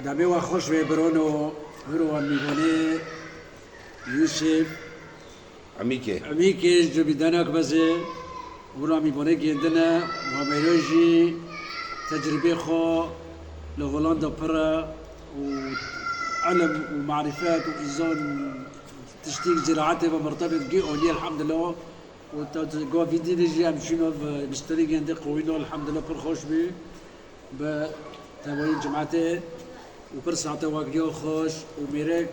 دمي وخوش في برونو برو ميبوني يوسف عميكي جو بدناك بزي برو ميبوني عندنا وميروجي تجربة خو لهولندا برا وعلم ومعرفات وإيزان تشتيك زراعتي ومرتبط جي أولي الحمد لله وتقوى في دي نجي أمشينو بستريق عندي قوينو الحمد لله برخوش بي بتوين جماعتي وبرسعة واقعيو خوش وميرك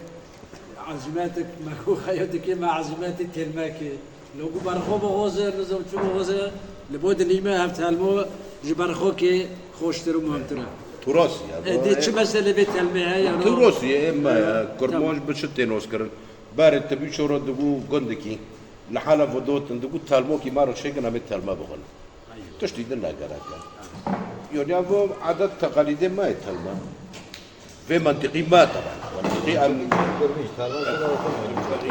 عزيماتك ماكو خياتك مع عزيماتك كلماكي لو قو برخو بغوزة نزم شو بغوزة لبود اللي ما هفتالمو جبرخوكي خوش ترو مهمترا تراثي دي شو مسألة بيت المهاية تراثي اما كرماج بشتين اوسكر بارد تبي شورو دقو قندكي لحالة فدوت دقو تالموكي مارو شيكنا بيت تالما بغن تشتيدن لا قراكا يعني هو عدد تقاليد ما يتالما في منطقي ما طبعا منطقي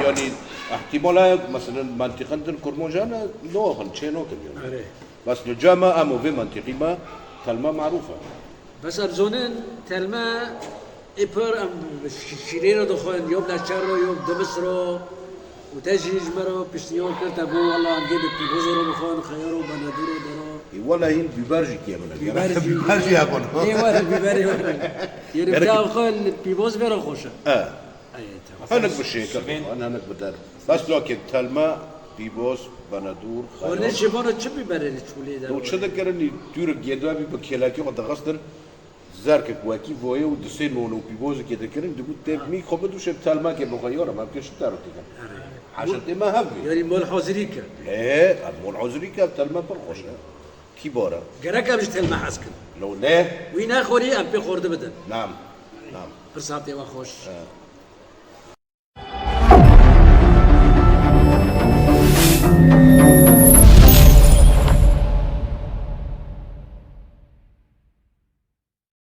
يعني احتمال مثلا منطقة الكرموجانا نوخن شيء نوكل يعني بس الجامعة أمو في منطقي ما تلما معروفة بس أرزونين تلما إبر أم شيرينو دخون يوم لاشارو يوم دمسرو وتجهيز مرو بشتيون كرت أبو والله أم جيب بيبوزرو بخون خيارو بندورو درو والله هين بيبارجي كيامنا بيبارجي يا بون إيه ولا بيبارجي يرجع خون بيبوز بيرو خوشة أنا بشيء أنا بدر بس لكن تلما بيبوز بندور خونه شبانو چه بيبرني چولي ده لو شده كرني تور جدوا بي بكيلاكي قد غصدر زارك كواكي فويه ودسين مونو بيبوز كده كرن دغو تبمي خبدو شب تلما كي بغيره ما بكش تعرف كده حاجه ما هبي يعني مول حاضريك لا مول حاضريك تلما بالخوش كبارة جرك مش تلما حسكن لو لا وين اخوري ام بخورد بدن نعم برساتي وخوش